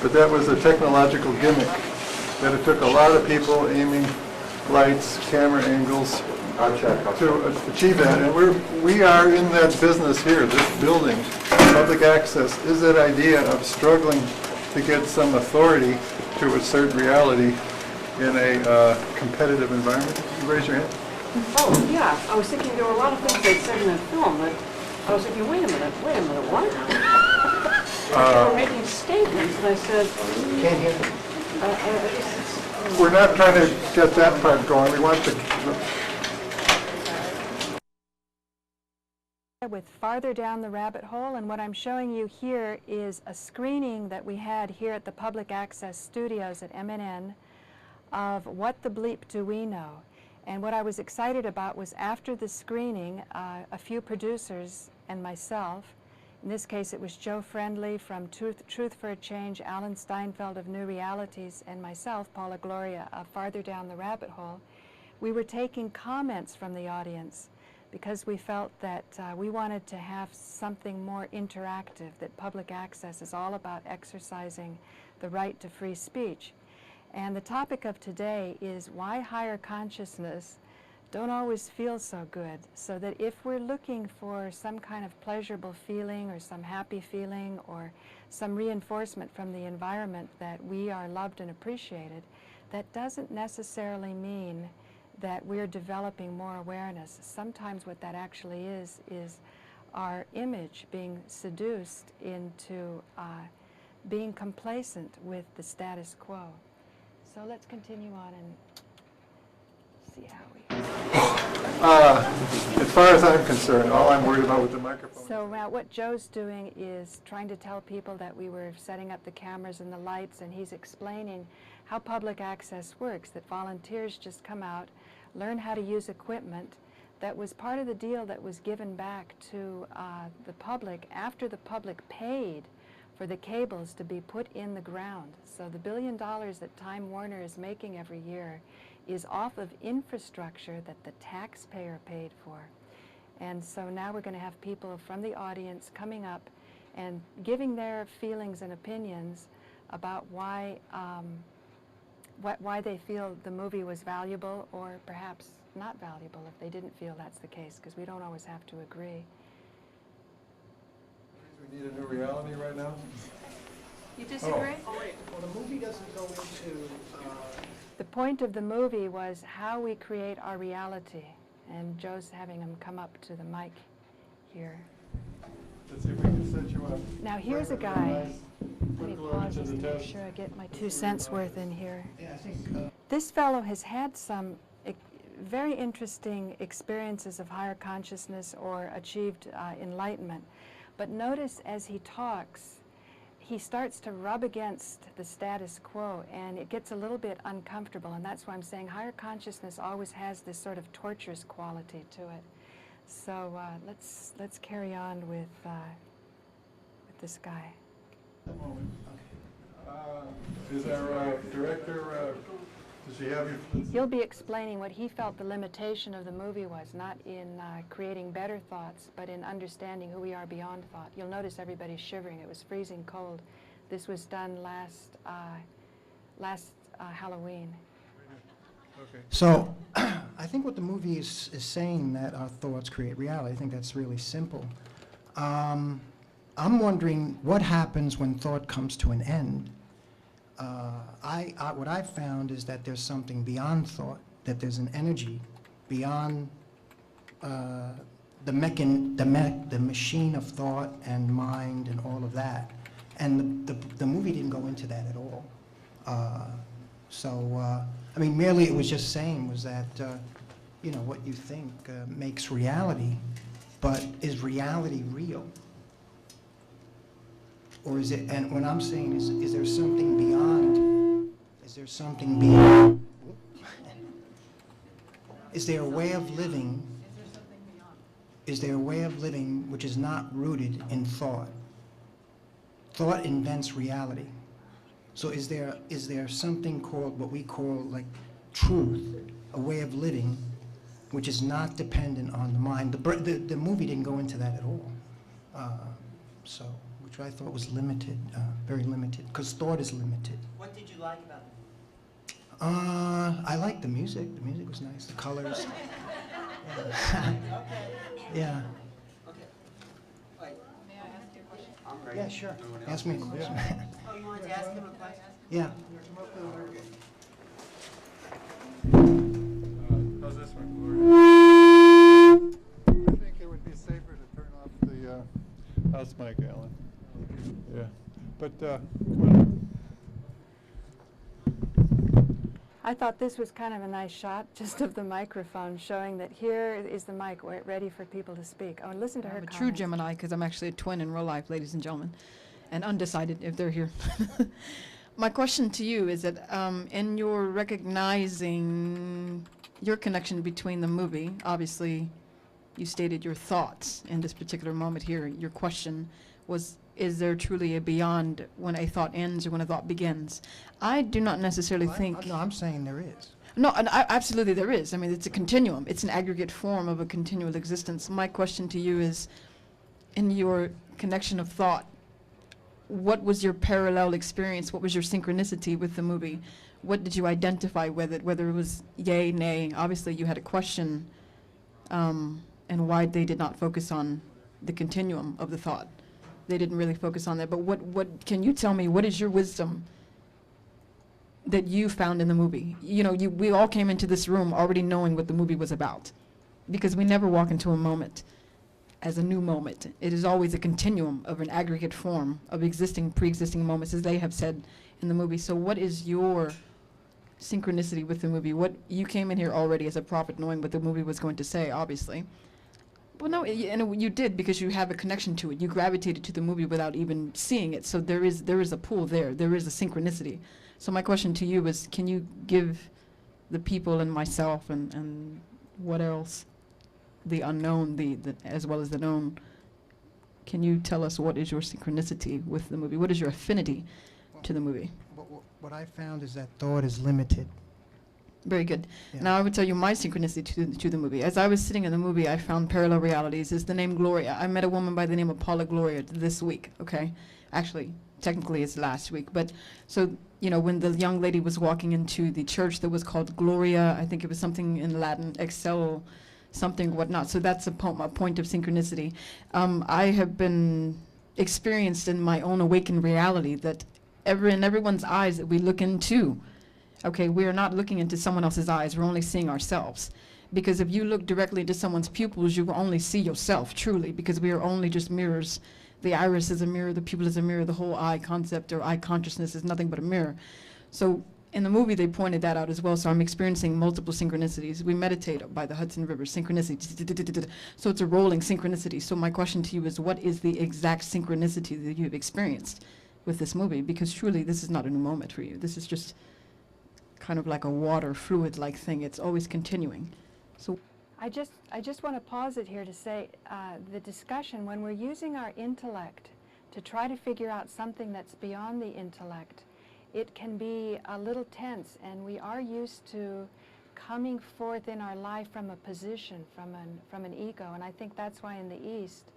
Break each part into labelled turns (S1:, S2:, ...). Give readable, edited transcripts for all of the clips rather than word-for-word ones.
S1: but that was a technological gimmick, that it took a lot of people aiming lights, camera angles to achieve that. And we are in that business here, this building. Public access is that idea of struggling to get some authority to assert reality in a competitive environment. You raise your hand.
S2: Oh, yeah. I was thinking there were a lot of things they'd said in that film that I was thinking, wait a minute, what? They were making statements, and I said,
S3: Can't hear.
S1: We're not trying to get that part going. We want to...
S4: With Farther Down the Rabbit Hole, and what I'm showing you here is a screening that we had here at the Public Access Studios at MNN of What the Bleep Do We Know? And what I was excited about was after the screening, a few producers and myself, in this case it was Joe Friendly from Truth for a Change, Alan Steinfeld of New Realities, and myself, Paula Gloria, of Farther Down the Rabbit Hole. We were taking comments from the audience because we felt that we wanted to have something more interactive, that public access is all about exercising the right to free speech. And the topic of today is why higher consciousness don't always feel so good, so that if we're looking for some kind of pleasurable feeling or some happy feeling or some reinforcement from the environment that we are loved and appreciated, that doesn't necessarily mean that we're developing more awareness. Sometimes what that actually is our image being seduced into being complacent with the status quo. So let's continue on and see how we...
S1: as far as I'm concerned, all I'm worried about with the microphone...
S4: So what Joe's doing is trying to tell people that we were setting up the cameras and the lights, and he's explaining how public access works, that volunteers just come out, learn how to use equipment that was part of the deal that was given back to the public after the public paid for the cables to be put in the ground. So the $1 billion that Time Warner is making every year is off of infrastructure that the taxpayer paid for. And so now we're going to have people from the audience coming up and giving their feelings and opinions about why they feel the movie was valuable or perhaps not valuable if they didn't feel that's the case, because we don't always have to agree.
S1: We need a new reality right now?
S2: you disagree?
S3: Oh, wait. Well, the movie doesn't go into...
S4: The point of the movie was how we create our reality, and Joe's having him come up to the mic here.
S1: Let's see if we can set you up.
S4: Now here's a guy. Let me pause just to make sure I get my 2 cents worth in here.
S3: Yeah, I think...
S4: This fellow has had some very interesting experiences of higher consciousness or achieved enlightenment. But notice as he talks, he starts to rub against the status quo, and it gets a little bit uncomfortable, and that's why I'm saying higher consciousness always has this sort of torturous quality to it. So let's carry on with this guy.
S1: Is our director, does he have you?
S4: He'll be explaining what he felt the limitation of the movie was, not in creating better thoughts, but in understanding who we are beyond thought. You'll notice everybody's shivering. It was freezing cold. This was done last Halloween.
S1: Okay.
S3: So, I think what the movie is saying that our thoughts create reality. I think that's really simple. I'm wondering what happens when thought comes to an end. What I've found is that there's something beyond thought, that there's an energy beyond the machine of thought and mind and all of that. And the movie didn't go into that at all. I mean, merely it was just saying was that, you know, what you think makes reality, but is reality real? Or is it, and what I'm saying is there something beyond? Is there something beyond? Is there a way of living? Is there a way of living which is not rooted in thought? Thought invents reality. So is there something called, what we call like truth, a way of living which is not dependent on the mind? The movie didn't go into that at all. So which I thought was limited, very limited, because thought is limited.
S5: What did you like about it?
S3: I liked the music. The music was nice. The colors. Yeah.
S5: Okay. Wait. May I ask you a question? I'm ready.
S3: Yeah, sure. Ask me a question.
S5: Oh, you wanted to ask him a question?
S3: Yeah.
S1: How's this one, Gloria? I think it would be safer to turn off the house mic, Alan. Yeah, but come on.
S4: I thought this was kind of a nice shot, just of the microphone, showing that here is the mic ready for people to speak. Oh, and listen to her
S6: I'm a
S4: comments.
S6: true Gemini because I'm actually a twin in real life, ladies and gentlemen, and undecided if they're here. My question to you is that in your recognizing your connection between the movie, obviously you stated your thoughts in this particular moment here. Your question was, is there truly a beyond when a thought ends or when a thought begins? I do not necessarily think...
S3: No, I'm saying there is.
S6: No, and absolutely there is. I mean, it's a continuum. It's an aggregate form of a continual existence. My question to you is, in your connection of thought, what was your parallel experience? What was your synchronicity with the movie? What did you identify with it, whether it was yay, nay? Obviously, you had a question, and why they did not focus on the continuum of the thought. They didn't really focus on that. But what can you tell me, what is your wisdom that you found in the movie? You know, we all came into this room already knowing what the movie was about, because we never walk into a moment as a new moment. It is always a continuum of an aggregate form of pre-existing moments, as they have said in the movie. So what is your synchronicity with the movie? What you came in here already as a prophet knowing what the movie was going to say, obviously. Well, no, and you did, because you have a connection to it. You gravitated to the movie without even seeing it. So there is a pull there. There is a synchronicity. So my question to you is, can you give the people and myself and what else, the unknown, the as well as the known, can you tell us what is your synchronicity with the movie? What is your affinity to the movie?
S3: What I found is that thought is limited.
S6: Very good.
S3: Yeah.
S6: Now I would tell you my synchronicity to the movie. As I was sitting in the movie, I found parallel realities. Is the name Gloria. I met a woman by the name of Paula Gloria this week, okay? Actually, technically it's last week. But so, you know, when the young lady was walking into the church that was called Gloria, I think it was something in Latin, Excel, something, whatnot. So that's a point of synchronicity. I have been experienced in my own awakened reality that in everyone's eyes that we look into, okay, we are not looking into someone else's eyes. We're only seeing ourselves. Because if you look directly into someone's pupils, you will only see yourself, truly, because we are only just mirrors. The iris is a mirror, the pupil is a mirror, the whole eye concept or eye consciousness is nothing but a mirror. So in the movie, they pointed that out as well. So I'm experiencing multiple synchronicities. We meditate by the Hudson River, synchronicity. So it's a rolling synchronicity. So my question to you is, what is the exact synchronicity that you've experienced with this movie? Because truly, this is not a new moment for you. This is just kind of like a water fluid-like thing. It's always continuing. So
S4: I just want to pause it here to say the discussion, when we're using our intellect to try to figure out something that's beyond the intellect, it can be a little tense, and we are used to coming forth in our life from a position, from an ego. And I think that's why in the East,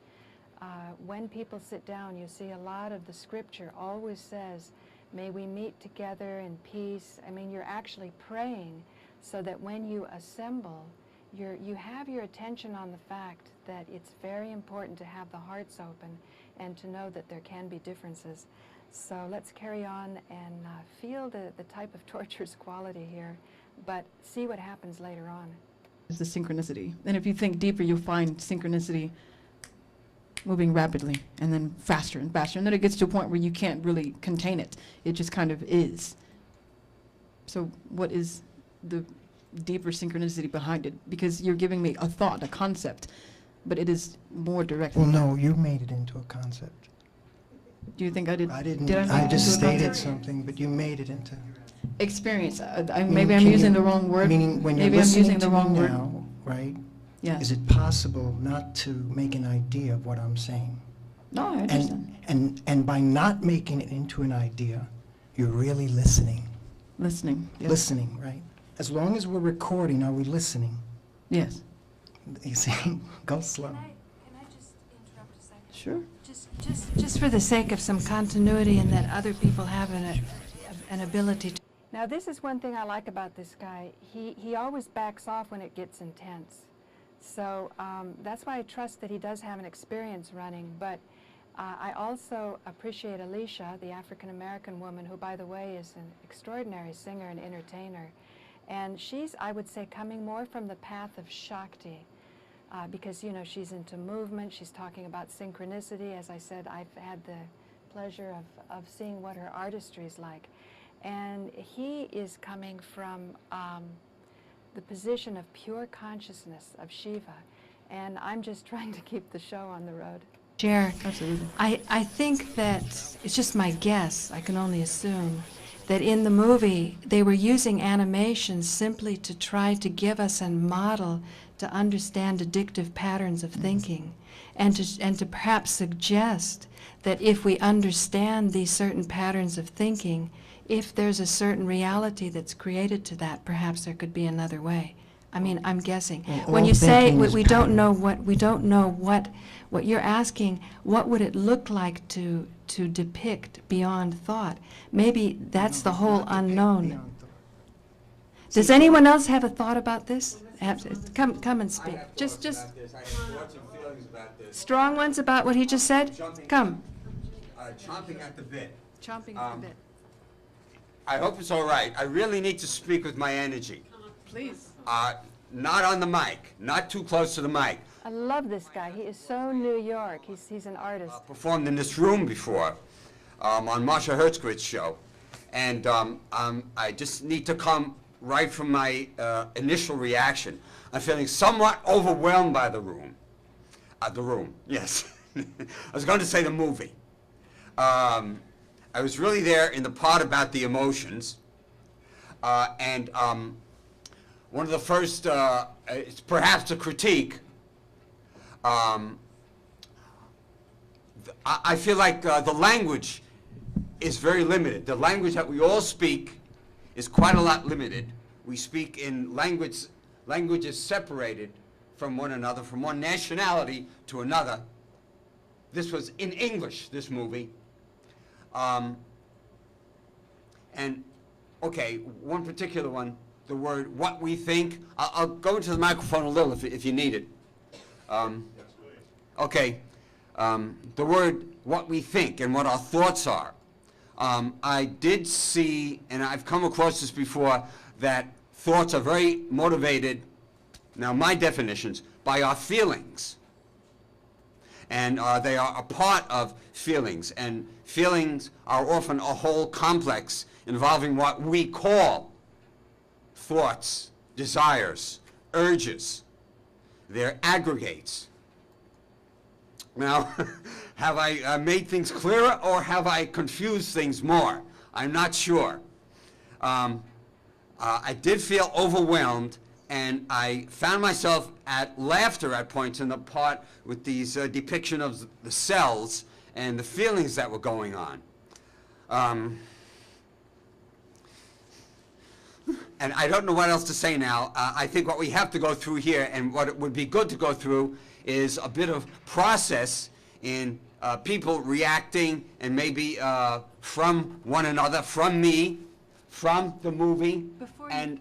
S4: when people sit down, you see a lot of the scripture always says, may we meet together in peace. I mean, you're actually praying so that when you assemble, you have your attention on the fact that it's very important to have the hearts open and to know that there can be differences. So let's carry on and feel the type of torturous quality here, but see what happens later on.
S6: is the synchronicity. And if you think deeper, you'll find synchronicity moving rapidly and then faster and faster. And then it gets to a point where you can't really contain it. It just kind of is. So what is the deeper synchronicity behind it? Because you're giving me a thought, a concept, but it is more direct.
S3: Well, no, you made it into a concept.
S6: Do you think I did?
S3: I didn't.
S6: Did I make
S3: I
S6: it
S3: just
S6: into a
S3: stated
S6: concept?
S3: something, but you made it into.
S6: Experience.
S3: Meaning,
S6: Maybe I'm
S3: can
S6: using
S3: you-
S6: the wrong word.
S3: Meaning, when you're
S6: Maybe I'm
S3: listening
S6: using the
S3: to
S6: wrong
S3: me
S6: word.
S3: now, right?
S6: Yeah.
S3: Is it possible not to make an idea of what I'm saying?
S6: No, I understand.
S3: And by not making it into an idea, you're really listening.
S6: Listening. Yes.
S3: Listening, right? As long as we're recording, are we listening?
S6: Yes.
S3: You see, go slow.
S7: Can I just interrupt a second?
S6: Sure.
S4: Just for the sake of some continuity and that other people have an ability to. Now, this is one thing I like about this guy. He always backs off when it gets intense. So that's why I trust that he does have an experience running. But I also appreciate Alicia, the African-American woman, who, by the way, is an extraordinary singer and entertainer. And she's, I would say, coming more from the path of Shakti. Because, you know, she's into movement, she's talking about synchronicity. As I said, I've had the pleasure of seeing what her artistry is like. And he is coming from the position of pure consciousness of Shiva. And I'm just trying to keep the show on the road. Chair,
S6: Absolutely.
S4: I think that, it's just my guess, I can only assume, that in the movie they were using animation simply to try to give us a model to understand addictive patterns of thinking, and to perhaps suggest that if we understand these certain patterns of thinking, if there's a certain reality that's created to that, perhaps there could be another way. I mean, I'm guessing.
S3: Well,
S4: When
S3: all
S4: you say
S3: thinking is
S4: we don't know what you're asking, what would it look like to depict beyond thought? Maybe that's the whole unknown. Does anyone else have a thought about this? Come and speak. Just
S7: I have thoughts and feelings about this.
S4: strong ones about what he just said? Come.
S7: Chomping at the bit.
S4: Chomping at the bit.
S7: I hope it's all right. I really need to speak with my energy.
S6: Please.
S7: Not on the mic, not too close to the mic.
S4: I love this guy. He is so New York. He's an artist.
S7: Performed in this room before, on Marsha Hertzquitz's show. And I just need to come right from my initial reaction. I'm feeling somewhat overwhelmed by the room. Yes. I was going to say the movie. I was really there in the part about the emotions. And one of the first, it's perhaps a critique. I feel like the language is very limited. The language that we all speak is quite a lot limited. We speak in languages separated from one another, from one nationality to another. This was in English, this movie. And, okay, one particular one, the word what we think. I'll go into the microphone a little if you need it. Okay, the word what we think and what our thoughts are. I did see, and I've come across this before, that thoughts are very motivated, now my definitions, by our feelings. And they are a part of feelings, and feelings are often a whole complex involving what we call thoughts, desires, urges. They're aggregates. Now, have I made things clearer, or have I confused things more? I'm not sure. I did feel overwhelmed, and I found myself at laughter at points in the part with these depiction of the cells and the feelings that were going on. And I don't know what else to say now. I think what we have to go through here, and what it would be good to go through, is a bit of process in people reacting, and maybe from one another, from me, from the movie. And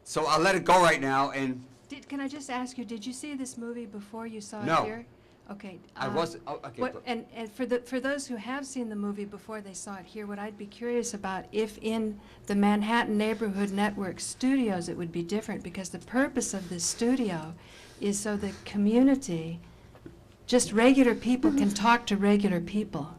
S7: so I'll let it go right now. And
S4: Can I just ask you, did you see this movie before you saw
S7: No.
S4: it here? Okay.
S7: I wasn't. Oh, okay.
S4: What, and for those who have seen the movie before they saw it here, what I'd be curious about, if in the Manhattan Neighborhood Network studios it would be different, because the purpose of this studio is so the community, just regular people, can talk to regular people,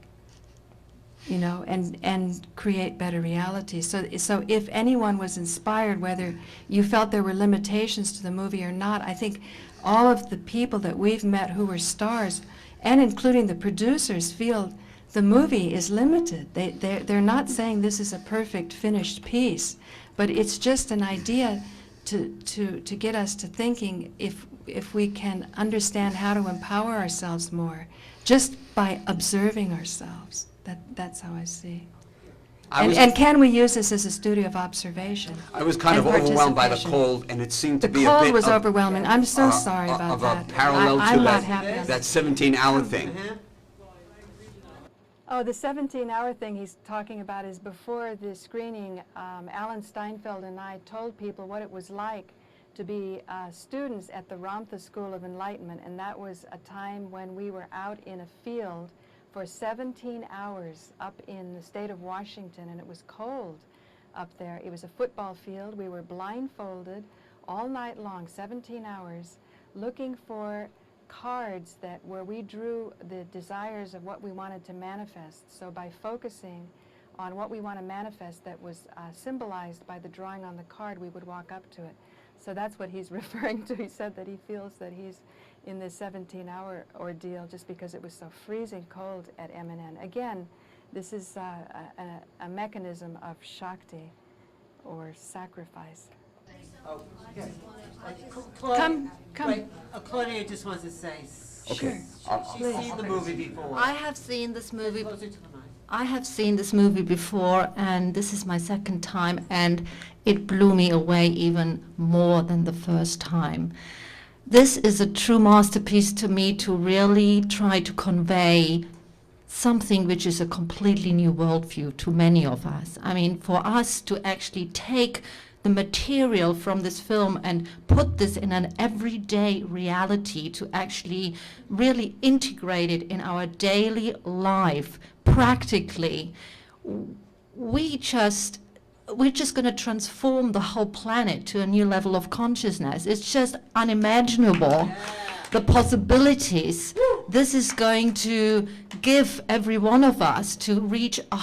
S4: you know, and create better reality. So if anyone was inspired, whether you felt there were limitations to the movie or not, I think all of the people that we've met who were stars, and including the producers, feel the movie is limited. They're not saying this is a perfect finished piece, but it's just an idea to get us to thinking if we can understand how to empower ourselves more, just by observing ourselves. That's how I see.
S7: I was-
S4: And can we use this as a studio of observation?
S7: I was kind of
S4: and
S7: overwhelmed by the
S4: participation?
S7: cold, and it seemed to
S4: The
S7: be a bit
S4: cold was
S7: of,
S4: overwhelming. I'm so sorry about
S7: of
S4: that.
S7: a parallel
S4: I'm
S7: to
S4: not happy on
S7: that 17-hour thing.
S4: Oh, the 17-hour thing he's talking about is before the screening, Alan Steinfeld and I told people what it was like to be students at the Ramtha School of Enlightenment, and that was a time when we were out in a field for 17 hours up in the state of Washington, and it was cold up there. It was a football field. We were blindfolded all night long, 17 hours, looking for cards where we drew the desires of what we wanted to manifest. So by focusing on what we want to manifest that was symbolized by the drawing on the card, we would walk up to it. So that's what he's referring to. He said that he feels that he's in this 17-hour ordeal just because it was so freezing cold at MNN. Again, this is a mechanism of Shakti, or sacrifice.
S5: Oh, yes.
S4: Come.
S5: Wait, Claudia just wants to say.
S7: Okay.
S5: She's seen the movie before.
S8: I have seen this movie.
S5: Closer to the mic.
S8: I have seen this movie before, and this is my second time, and it blew me away even more than the first time. This is a true masterpiece to me, to really try to convey something which is a completely new worldview to many of us. I mean, for us to actually take the material from this film and put this in an everyday reality, to actually really integrate it in our daily life practically, we're just going to transform the whole planet to a new level of consciousness. It's just unimaginable, the possibilities this is going to give every one of us to reach a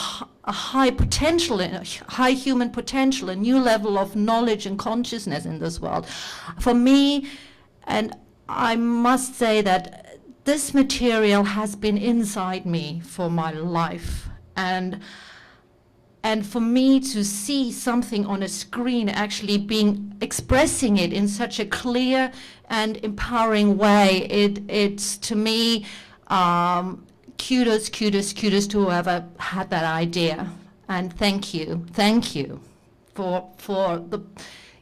S8: high potential, a high human potential, a new level of knowledge and consciousness in this world. For me, and I must say that this material has been inside me for my life, and for me to see something on a screen actually expressing it in such a clear and empowering way, it's to me, kudos to whoever had that idea, and thank you for the,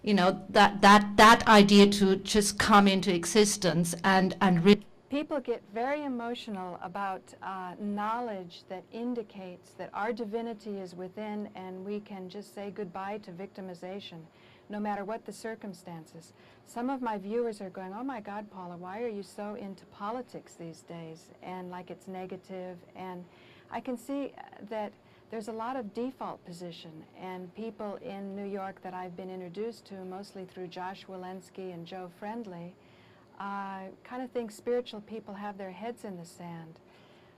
S8: that idea to just come into existence and really.
S4: People get very emotional about knowledge that indicates that our divinity is within, and we can just say goodbye to victimization, no matter what the circumstances. Some of my viewers are going, "Oh my God, Paula, why are you so into politics these days?" And like it's negative. And I can see that there's a lot of default position, and people in New York that I've been introduced to, mostly through Josh Walensky and Joe Friendly, kind of think spiritual people have their heads in the sand.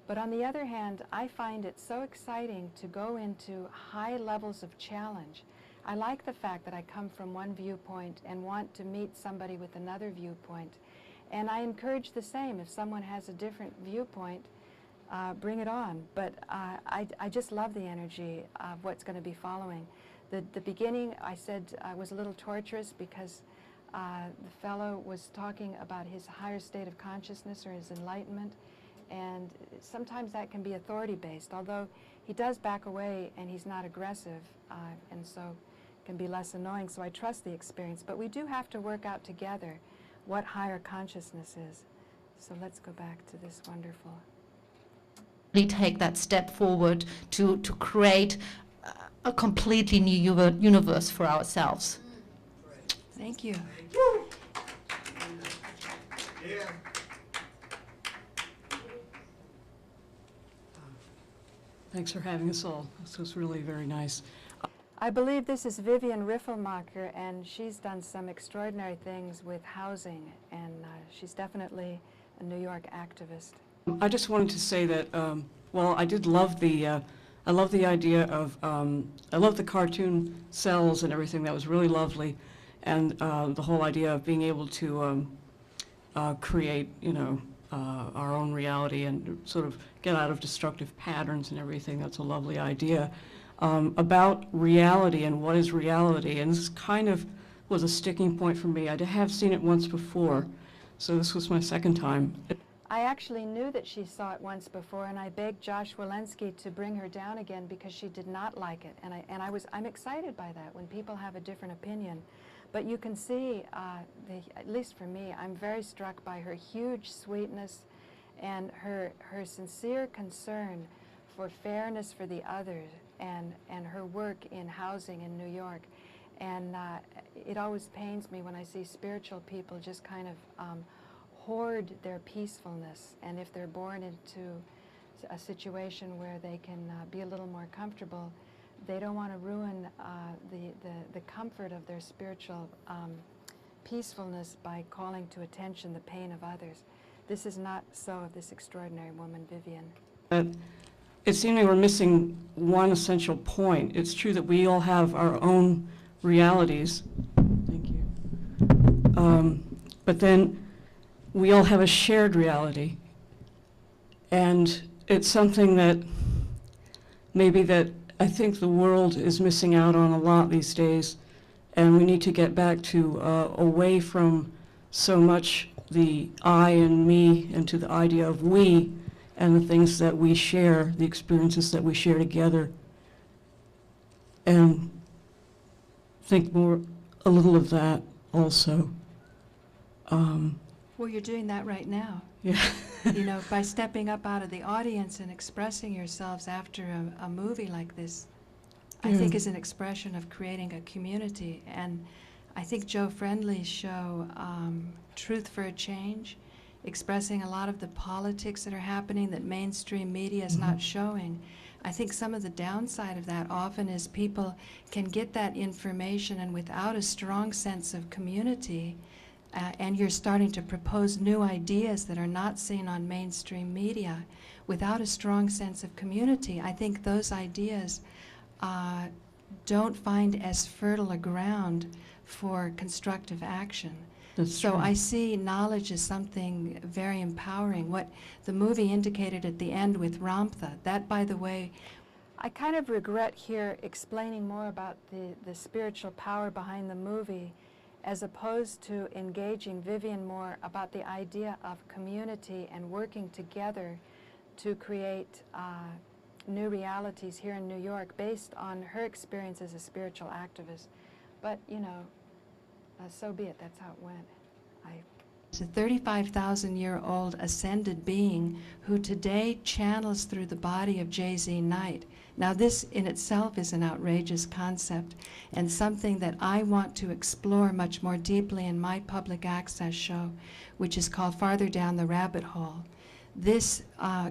S4: But on the other hand, I find it so exciting to go into high levels of challenge. I like the fact that I come from one viewpoint and want to meet somebody with another viewpoint. And I encourage the same. If someone has a different viewpoint, bring it on. But I just love the energy of what's going to be following. The beginning, I said, was a little torturous because the fellow was talking about his higher state of consciousness or his enlightenment, and sometimes that can be authority-based, although he does back away and he's not aggressive, and so can be less annoying, so I trust the experience. But we do have to work out together what higher consciousness is. So let's go back to this wonderful.
S8: Take that step forward to create a completely new universe for ourselves.
S4: Thank you.
S2: Thanks for having us all. This was really very nice.
S4: I believe this is Vivian Riffelmacher, and she's done some extraordinary things with housing, and she's definitely a New York activist.
S2: I just wanted to say that, well, I did love the, I love the idea of, I love the cartoon cells and everything. That was really lovely. And the whole idea of being able to create, our own reality and sort of get out of destructive patterns and everything. That's a lovely idea. About reality and what is reality, and this kind of was a sticking point for me. I have seen it once before, so this was my second time.
S4: I actually knew that she saw it once before, and I begged Josh Walensky to bring her down again because she did not like it. And I'm excited by that when people have a different opinion. But you can see, at least for me, I'm very struck by her huge sweetness and her sincere concern for fairness for the others, and her work in housing in New York. And it always pains me when I see spiritual people just kind of hoard their peacefulness, and if they're born into a situation where they can be a little more comfortable, they don't want to ruin the comfort of their spiritual peacefulness by calling to attention the pain of others. This is not so of this extraordinary woman, Vivian.
S2: It seemed we were missing one essential point. It's true that we all have our own realities. Thank you. But then we all have a shared reality. And it's something that maybe that I think the world is missing out on a lot these days. And we need to get back to away from so much the I and me and to the idea of we and the things that we share, the experiences that we share together. And think more, a little of that also.
S4: Well, you're doing that right now.
S2: Yeah.
S4: You know, by stepping up out of the audience and expressing yourselves after a movie like this, I think is an expression of creating a community. And I think Joe Friendly's show, Truth for a Change, expressing a lot of the politics that are happening that mainstream media is not showing. I think some of the downside of that often is people can get that information, and without a strong sense of community, and you're starting to propose new ideas that are not seen on mainstream media, without a strong sense of community, I think those ideas don't find as fertile a ground for constructive action. So I see knowledge as something very empowering. What the movie indicated at the end with Ramtha, that, by the way, I kind of regret here explaining more about the spiritual power behind the movie, as opposed to engaging Vivian more about the idea of community and working together to create new realities here in New York based on her experience as a spiritual activist. But, you know, so be it. That's how it went. It's a 35,000-year-old ascended being who today channels through the body of J.Z. Knight. Now, this in itself is an outrageous concept and something that I want to explore much more deeply in my public access show, which is called Farther Down the Rabbit Hole. This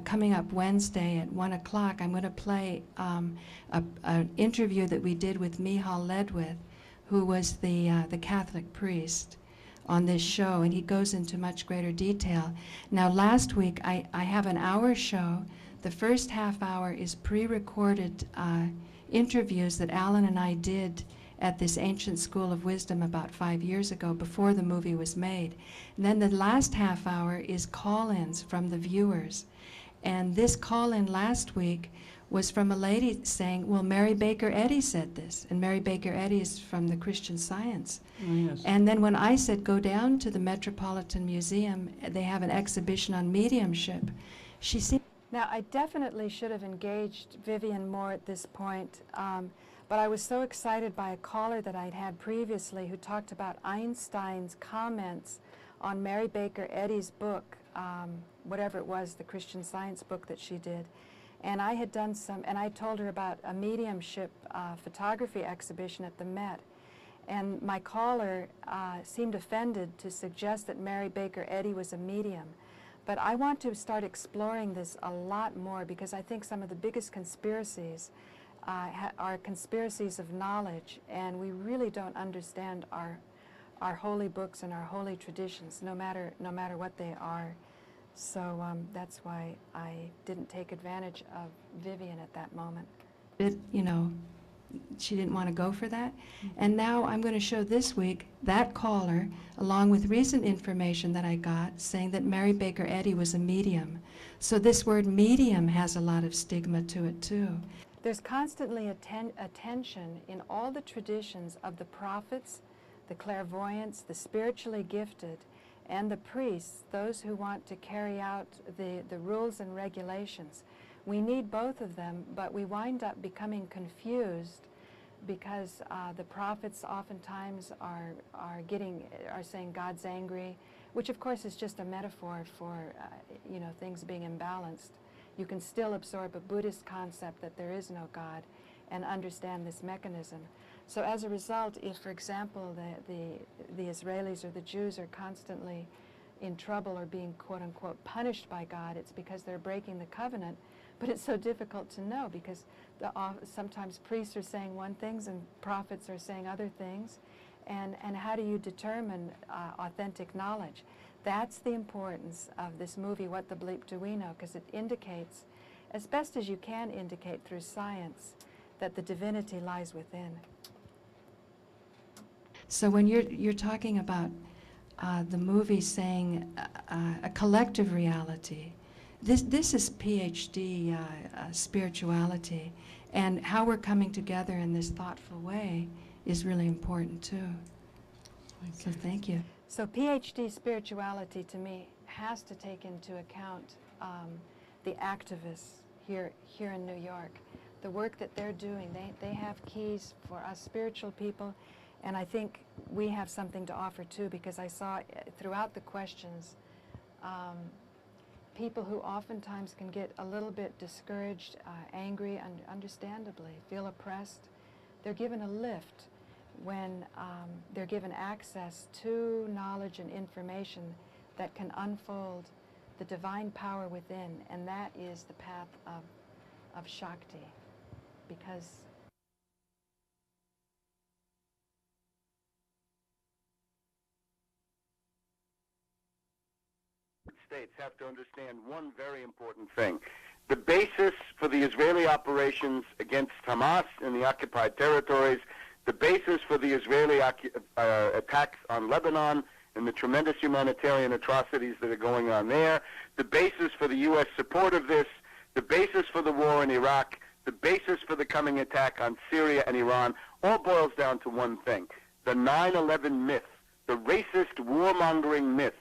S4: coming up Wednesday at 1 o'clock, I'm going to play an interview that we did with Mihal Ledwith, who was the Catholic priest on this show, and he goes into much greater detail. Now, last week, I have an hour show. The first half hour is pre-recorded interviews that Alan and I did at this ancient school of wisdom about 5 years ago, before the movie was made. And then the last half hour is call-ins from the viewers. And this call-in last week was from a lady saying, well, Mary Baker Eddy said this, and Mary Baker Eddy is from the Christian Science.
S2: Oh, yes.
S4: And then when I said, go down to the Metropolitan Museum, they have an exhibition on mediumship, she said, now, I definitely should have engaged Vivian more at this point, but I was so excited by a caller that I'd had previously who talked about Einstein's comments on Mary Baker Eddy's book, whatever it was, the Christian Science book that she did. And I had done some, and I told her about a mediumship photography exhibition at the Met. And my caller seemed offended to suggest that Mary Baker Eddy was a medium. But I want to start exploring this a lot more, because I think some of the biggest conspiracies are conspiracies of knowledge, and we really don't understand our holy books and our holy traditions, no matter what they are. So that's why I didn't take advantage of Vivian at that moment. You know, she didn't want to go for that. And now I'm going to show this week that caller, along with recent information that I got, saying that Mary Baker Eddy was a medium. So this word medium has a lot of stigma to it, too. There's constantly a tension in all the traditions of the prophets, the clairvoyants, the spiritually gifted, and the priests, those who want to carry out the rules and regulations. We need both of them, but we wind up becoming confused because the prophets oftentimes are saying God's angry, which of course is just a metaphor for things being imbalanced. You can still absorb a Buddhist concept that there is no God and understand this mechanism. So as a result, if, for example, the Israelis or the Jews are constantly in trouble or being quote-unquote punished by God, it's because they're breaking the covenant. But it's so difficult to know because sometimes priests are saying one things and prophets are saying other things. And how do you determine authentic knowledge? That's the importance of this movie, What the Bleep Do We Know? Because it indicates, as best as you can indicate through science, that the divinity lies within.
S9: So when you're talking about the movie saying a collective reality, this is PhD spirituality, and how we're coming together in this thoughtful way is really important too. So thank you.
S4: So PhD spirituality to me has to take into account the activists here in New York. The work that they're doing, they have keys for us spiritual people, and I think we have something to offer too, because I saw throughout the questions people who oftentimes can get a little bit discouraged, angry, and understandably feel oppressed. They're given a lift when they're given access to knowledge and information that can unfold the divine power within, and that is the path of Shakti, because
S10: States have to understand one very important thing. The basis for the Israeli operations against Hamas in the occupied territories, the basis for the Israeli attacks on Lebanon and the tremendous humanitarian atrocities that are going on there, the basis for the U.S. support of this, the basis for the war in Iraq, the basis for the coming attack on Syria and Iran, all boils down to one thing. The 9/11 myth, the racist warmongering myth,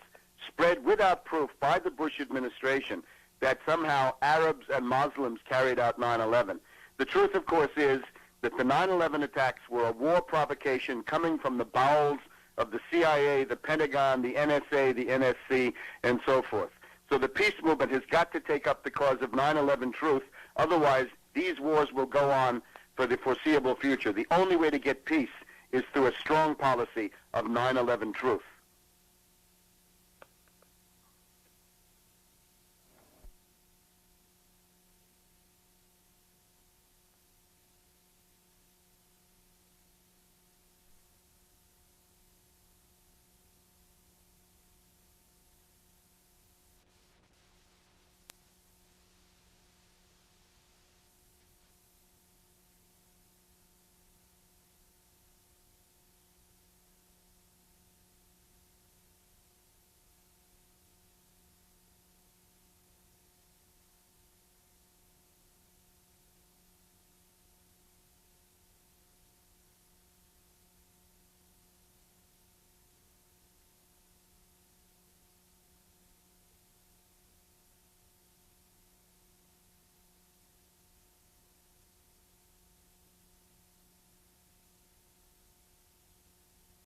S10: spread without proof by the Bush administration that somehow Arabs and Muslims carried out 9/11. The truth, of course, is that the 9/11 attacks were a war provocation coming from the bowels of the CIA, the Pentagon, the NSA, the NSC, and so forth. So the peace movement has got to take up the cause of 9/11 truth. Otherwise, these wars will go on for the foreseeable future. The only way to get peace is through a strong policy of 9/11 truth.